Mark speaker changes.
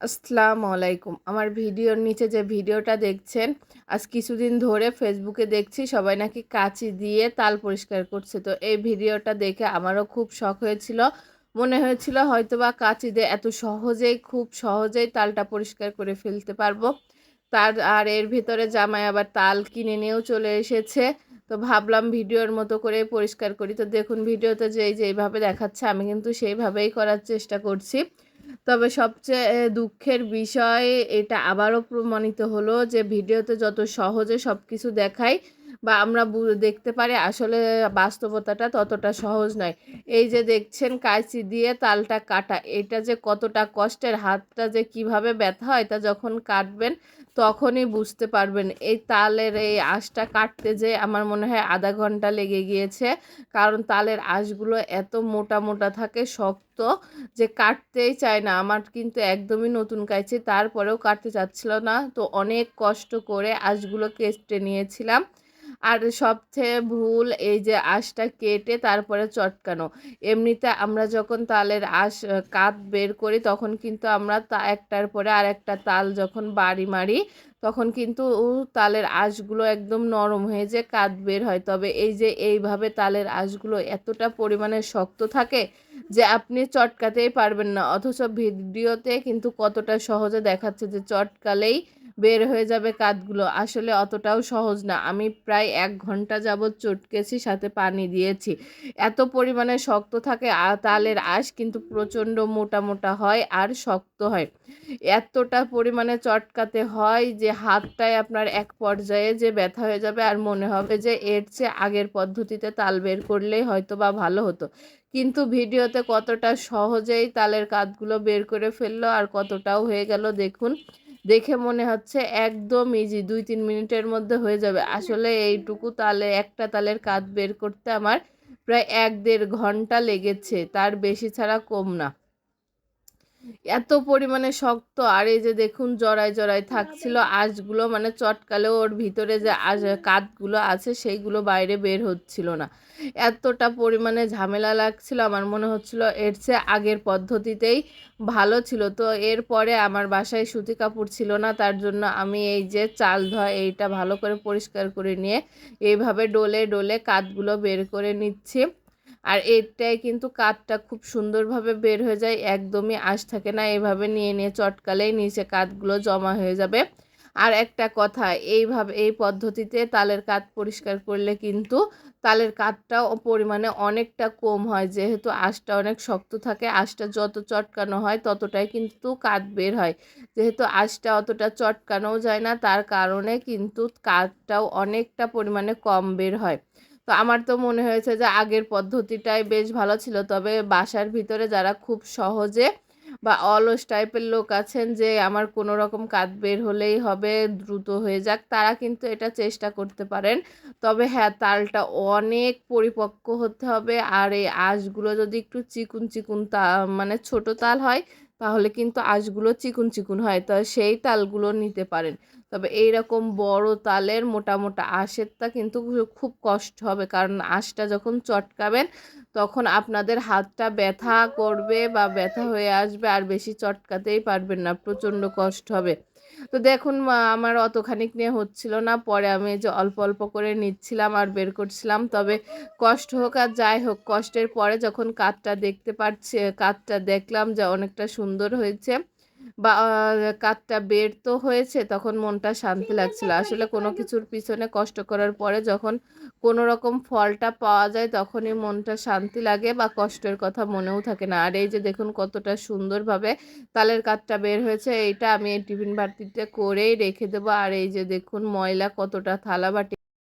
Speaker 1: আসসালামু আলাইকুম। আমার ভিডিওর নিচে যে ভিডিওটা দেখছেন, আজ কিছুদিন ধরে ফেসবুকে দেখছি সবাই নাকি কাঁচি দিয়ে তাল পরিষ্কার করছে। তো এই ভিডিওটা দেখে আমারও খুব শখ হয়েছিল। মনে হয়েছিল হয়তোবা কাঁচি দিয়ে এত সহজেই খুব সহজেই তালটা পরিষ্কার করে ফেলতে পারবো। আর এর ভিতরে জামাই আবার তাল কিনে নিয়েও চলে এসেছে। তো ভাবলাম ভিডিওর মতো করে পরিষ্কার করি। তো দেখুন ভিডিওতে যেইভাবে দেখাচ্ছে আমি কিন্তু সেইভাবেই করার চেষ্টা করছি। তবে সবচেয়ে দুঃখের বিষয় এটা আবারও প্রমাণিত হলো যে ভিডিওতে যত সহজে সব কিছু দেখায় বা আমরা দেখতে পারি আসলে বাস্তবতাটা ততটা সহজ নয়। এই যে দেখছেন কাঁচি দিয়ে তালটা কাটা, এটা যে কতটা কষ্টের, হাতটা যে কিভাবে ব্যথা হয় তা যখন কাটবেন তখনই বুঝতে পারবেন। এই তালের এই আঁশটা কাটতে যে আমার মনে হয় আধা ঘন্টা লেগে গিয়েছে, কারণ তালের আঁশগুলো এত মোটা মোটা থাকে, শক্ত, যে কাটতেই চায় না। আমার কিন্তু একদমই নতুন কাঁচি, তারপরেও কাটতে চাচ্ছিল না। তো অনেক কষ্ট করে আঁশগুলো কেটে নিয়েছিলাম। আর সবচেয়ে ভুল এই যে আঁশটা কেটে তারপরে চটকানো। এমনিতে আমরা যখন তালের আঁশ কাত বের করি তখন কিন্তু আমরা একটার পরে আরেকটা তাল যখন বাড়ি মারি তখন কিন্তু তালের আঁশগুলো একদম নরম হয়ে যে কাত বের হয়। তবে এই যে এইভাবে তালের আঁশগুলো এতটা পরিমাণে শক্ত থাকে যে আপনি চটকাতেই পারবেন না, অথচ ভিডিওতে কিন্তু কতটা সহজে দেখাচ্ছে যে চটকালেই বের হয়ে যাবে কাতগুলো। আসলে অতটাও সহজ না। আমি প্রায় 1 ঘন্টা যাবৎ চটকেছি, সাথে পানি দিয়েছি। এত পরিমাণে শক্ত থাকে তালের আঁশ, কিন্তু প্রচণ্ড মোটা মোটা হয় আর শক্ত হয়। এতটা পরিমাণে চটকাতে হয় যে হাতটায় আপনার এক পর্যায়ে যে ব্যথা হয়ে যাবে আর মনে হবে যে এর চেয়ে আগের পদ্ধতিতে তাল বের করলেই হয়তো বা ভালো হতো। কিন্তু ভিডিওতে কতটা সহজেই তালের কাতগুলো বের করে ফেললো আর কতটাও হয়ে গেল দেখুন। দেখে মনে হচ্ছে একদম ইজি, 2-3 মিনিটের মধ্যে হয়ে যাবে। আসলে এইটুকু তালে একটা তালের কাত বের করতে আমার প্রায় 1-1.5 ঘন্টা লেগেছে, তার বেশি ছাড়া কম না। এত পরিমাণে শক্ত, আর এই যে দেখুন জড়ায় জড়ায় থাকছিল আঁশগুলো, মানে চটকালেও ওর ভিতরে যে কাতগুলো আছে সেইগুলো বাইরে বের হচ্ছিল না। এতটা পরিমাণে ঝামেলা লাগছিল, আমার মনে হচ্ছিল এর চেয়ে আগের পদ্ধতিতেই ভালো ছিল। তো এরপরে আমার বাসায় সুতি কাপড় ছিল না, তার জন্য আমি এই যে চাল ধোয়া এইটা ভালো করে পরিষ্কার করে নিয়ে এইভাবে ডলে ডলে কাতগুলো বের করে নিচ্ছি। আর এটাই কিন্তু কাতটা খুব সুন্দরভাবে বের হয়ে যায়, একদমই আঁশ থাকে না। এভাবে নিয়ে নিয়ে চটকালেই নিচে কাতগুলো জমা হয়ে যাবে। আর একটা কথা, এইভাবে এই পদ্ধতিতে তালের কাত পরিষ্কার করলে কিন্তু তালের কাতটাও পরিমাণে অনেকটা কম হয়, যেহেতু আঁশটা অনেক শক্ত থাকে। আঁশটা যত চটকানো হয় ততটাই কিন্তু কাত বের হয়। যেহেতু আঁশটা অতটা চটকানোও যায় না, তার কারণে কিন্তু কাতটাও অনেকটা পরিমাণে কম বের হয়। তো আমার তো মনে হয়েছে যে আগের পদ্ধতিটাই বেশ ভালো ছিল। তবে বাসার ভিতরে যারা খুব সহজে বা অলস টাইপের লোক আছেন যে আমার কোনো রকম কাজ বের হলেই হবে, দ্রুত হয়ে যাক, তারা কিন্তু এটা চেষ্টা করতে পারেন। তবে হ্যাঁ, তালটা অনেক পরিপক্ক হতে হবে। আর এই আঁশগুলো যদি একটু চিকুন চিকুন মানে ছোট তাল হয় তাহলে কিন্তু আঁশগুলো চিকুন চিকুন হয়, তো সেই তালগুলো নিতে পারেন। তবে এইরকম বড় তালের মোটা মোটা আঁশেরটা কিন্তু খুব কষ্ট হবে, কারণ আঁশটা যখন চটকাবেন তখন আপনাদের হাতটা ব্যথা করবে বা ব্যথা হয়ে আসবে, আর বেশি চটকাতেই পারবেন না, প্রচণ্ড কষ্ট হবে। তো দেখুন আমার অতখানিক নিয়ে হচ্ছিল না, পরে আমি যে অল্প অল্প করে নিচ্ছিলাম আর বের করছিলাম। তবে কষ্ট হোক আর যাই হোক, কষ্টের পরে যখন কাতটা দেখতে পাচ্ছি, কাতটা দেখলাম যে অনেকটা সুন্দর হয়েছে বা কাতটা বের তো হয়েছে, তখন মনটা শান্তি লাগছিল। আসলে কোনো কিছুর পিছনে কষ্ট করার পরে যখন কোনো রকম ফলটা পাওয়া যায় তখনই মনটা শান্তি লাগে বা কষ্টের কথা মনেও থাকে না। আর এই যে দেখুন কতটা সুন্দরভাবে তালের কাতটা বের হয়েছে, এইটা আমি এই টিফিন বাটিতে করেই রেখে দেবো। আর এই যে দেখুন ময়লা কতটা থালা বাটি